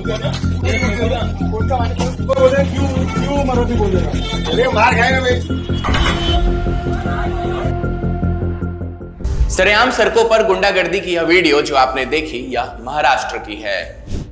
क्यों मराठी बोलेगा? अरे मार खाएगा भाई। सरेआम सड़कों पर गुंडागर्दी की यह वीडियो जो आपने देखी यह महाराष्ट्र की है।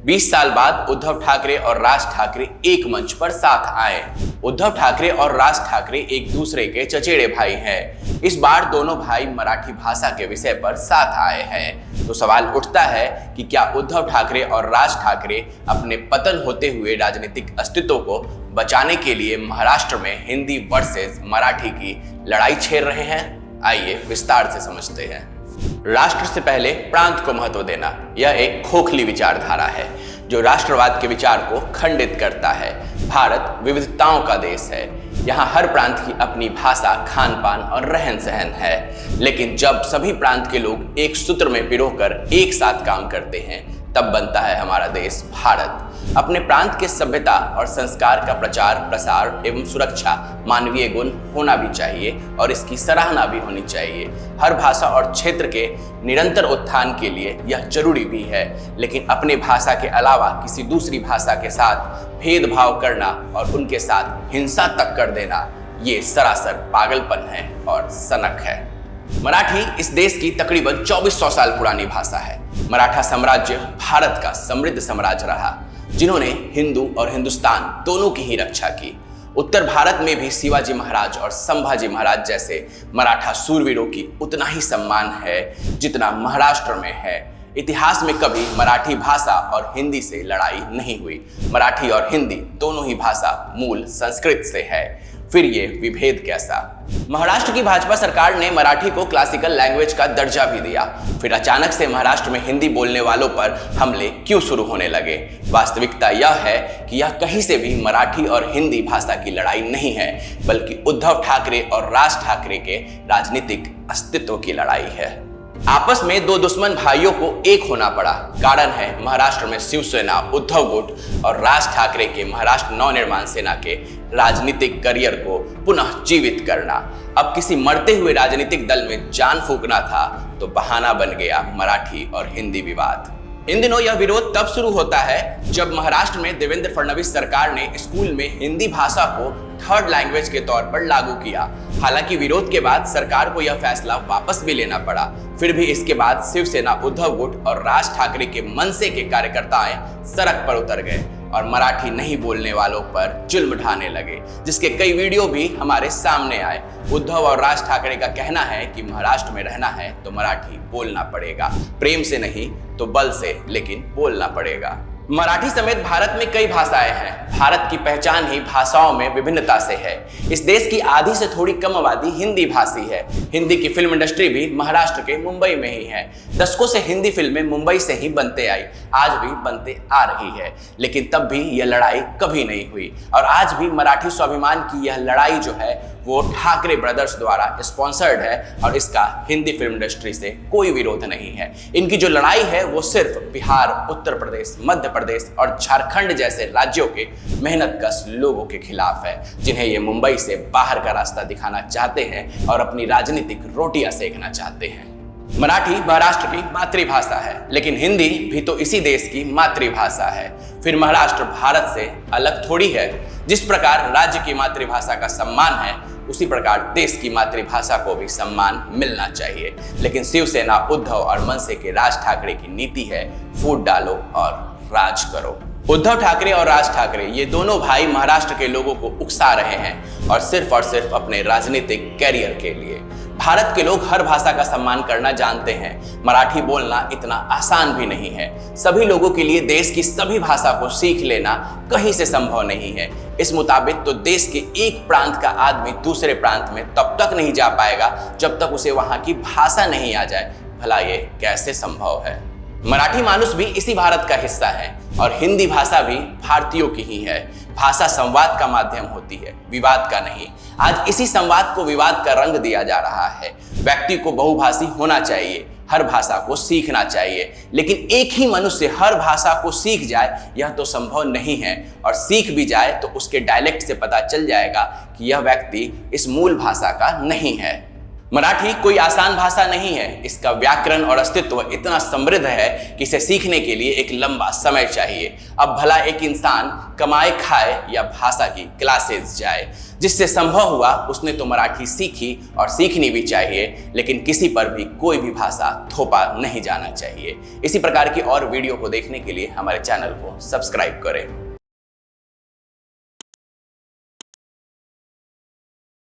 20 साल बाद उद्धव ठाकरे और राज ठाकरे एक मंच पर साथ आए। उद्धव ठाकरे और राज ठाकरे एक दूसरे के चचेरे भाई हैं। इस बार दोनों भाई मराठी भाषा के विषय पर साथ आए हैं। तो सवाल उठता है कि क्या उद्धव ठाकरे और राज ठाकरे अपने पतन होते हुए राजनीतिक अस्तित्व को बचाने के लिए महाराष्ट्र में हिंदी वर्सेस मराठी की लड़ाई छेड़ रहे हैं? आइए विस्तार से समझते हैं। राष्ट्र से पहले प्रांत को महत्व देना यह एक खोखली विचारधारा है जो राष्ट्रवाद के विचार को खंडित करता है। भारत विविधताओं का देश है। यहाँ हर प्रांत की अपनी भाषा, खान पान और रहन सहन है। लेकिन जब सभी प्रांत के लोग एक सूत्र में पिरोकर एक साथ काम करते हैं तब बनता है हमारा देश भारत। अपने प्रांत के सभ्यता और संस्कार का प्रचार प्रसार एवं सुरक्षा मानवीय गुण होना भी चाहिए और इसकी सराहना भी होनी चाहिए। हर भाषा और क्षेत्र के निरंतर उत्थान के लिए यह जरूरी भी है। लेकिन अपने भाषा के अलावा किसी दूसरी भाषा के साथ भेदभाव करना और उनके साथ हिंसा तक कर देना ये सरासर पागलपन है और सनक है। मराठी इस देश की तकरीबन 2400 साल पुरानी भाषा है। मराठा साम्राज्य भारत का समृद्ध साम्राज्य रहा जिन्होंने हिंदू और हिंदुस्तान दोनों की ही रक्षा की। उत्तर भारत में भी शिवाजी महाराज और संभाजी महाराज जैसे मराठा सूरवीरों की उतना ही सम्मान है जितना महाराष्ट्र में है। इतिहास में कभी मराठी भाषा और हिंदी से लड़ाई नहीं हुई। मराठी और हिंदी दोनों ही भाषा मूल संस्कृत से है। फिर ये विभेद कैसा? महाराष्ट्र की भाजपा सरकार ने मराठी को क्लासिकल लैंग्वेज का दर्जा भी दिया। फिर अचानक से महाराष्ट्र में हिंदी बोलने वालों पर हमले क्यों शुरू होने लगे? वास्तविकता यह है कि यह कहीं से भी मराठी और हिंदी भाषा की लड़ाई नहीं है बल्कि उद्धव ठाकरे और राज ठाकरे के राजनीतिक अस्तित्व की लड़ाई है। आपस में दो दुश्मन भाइयों को एक होना पड़ा। कारण है महाराष्ट्र में शिवसेना, उद्धव गुट और राज ठाकरे के महाराष्ट्र नवनिर्माण सेना के राजनीतिक करियर को पुनः जीवित करना। अब किसी मरते हुए राजनीतिक दल में जान फूंकना था तो बहाना बन गया मराठी और हिंदी विवाद। इन दिनों यह विरोध तब शुरू होता है जब महाराष्ट्र में देवेंद्र फडणवीस सरकार ने स्कूल में हिंदी भाषा को थर्ड लैंग्वेज के तौर पर लागू किया। हालांकि विरोध के बाद सरकार को यह फैसला वापस भी लेना पड़ा। फिर भी इसके बाद शिवसेना, उद्धव गुट और राज ठाकरे के मनसे के कार्यकर्ताएं सड़क पर उतर गए और मराठी नहीं बोलने वालों पर जुल्म ढाने लगे, जिसके कई वीडियो भी हमारे सामने आए। उद्धव और राज ठाकरे का कहना है कि महाराष्ट्र में रहना है तो मराठी बोलना पड़ेगा, प्रेम से नहीं तो बल से, लेकिन बोलना पड़ेगा। मराठी समेत भारत में कई भाषाएं हैं। भारत की पहचान ही भाषाओं में विभिन्नता से है। इस देश की आधी से थोड़ी कम आबादी हिंदी भाषी है। हिंदी की फिल्म इंडस्ट्री भी महाराष्ट्र के मुंबई में ही है। दशकों से हिंदी फिल्में मुंबई से ही बनते आई, आज भी बनते आ रही है। लेकिन तब भी यह लड़ाई कभी नहीं हुई और आज भी मराठी स्वाभिमान की यह लड़ाई जो है वो ठाकरे ब्रदर्स द्वारा स्पॉन्सर्ड है और इसका हिंदी फिल्म इंडस्ट्री से कोई विरोध नहीं है। इनकी जो लड़ाई है वो सिर्फ बिहार, उत्तर प्रदेश, मध्य प्रदेश और झारखंड जैसे राज्यों के मेहनतकश लोगों के खिलाफ है जिन्हें ये मुंबई से बाहर का रास्ता दिखाना चाहते हैं और अपनी राजनीतिक रोटियां सेकना चाहते हैं। मराठी महाराष्ट्र की मातृभाषा है लेकिन हिंदी भी तो इसी देश की मातृभाषा है। फिर महाराष्ट्र भारत से अलग थोड़ी है। जिस प्रकार राज्य की मातृभाषा का सम्मान है उसी प्रकार देश की मातृभाषा को भी सम्मान मिलना चाहिए। लेकिन शिवसेना, उद्धव और मनसे के राज ठाकरे की नीति है फूट डालो और राज करो। उद्धव ठाकरे और राज ठाकरे ये दोनों भाई महाराष्ट्र के लोगों को उकसा रहे हैं और सिर्फ अपने राजनीतिक कैरियर के लिए। भारत के लोग हर भाषा का सम्मान करना जानते हैं। मराठी बोलना इतना आसान भी नहीं है। सभी लोगों के लिए देश की सभी भाषा को सीख लेना कहीं से संभव नहीं है। इस मुताबिक तो देश के एक प्रांत का आदमी दूसरे प्रांत में तब तक नहीं जा पाएगा जब तक उसे वहां की भाषा नहीं आ जाए। भला ये कैसे संभव है? मराठी मानुस भी इसी भारत का हिस्सा है और हिंदी भाषा भी भारतीयों की ही है। भाषा संवाद का माध्यम होती है, विवाद का नहीं। आज इसी संवाद को विवाद का रंग दिया जा रहा है। व्यक्ति को बहुभाषी होना चाहिए, हर भाषा को सीखना चाहिए, लेकिन एक ही मनुष्य हर भाषा को सीख जाए यह तो संभव नहीं है। और सीख भी जाए तो उसके डायलेक्ट से पता चल जाएगा कि यह व्यक्ति इस मूल भाषा का नहीं है। मराठी कोई आसान भाषा नहीं है। इसका व्याकरण और अस्तित्व इतना समृद्ध है कि इसे सीखने के लिए एक लंबा समय चाहिए। अब भला एक इंसान कमाए खाए या भाषा की क्लासेस जाए। जिससे संभव हुआ उसने तो मराठी सीखी और सीखनी भी चाहिए, लेकिन किसी पर भी कोई भी भाषा थोपा नहीं जाना चाहिए। इसी प्रकार की और वीडियो को देखने के लिए हमारे चैनल को सब्सक्राइब करें।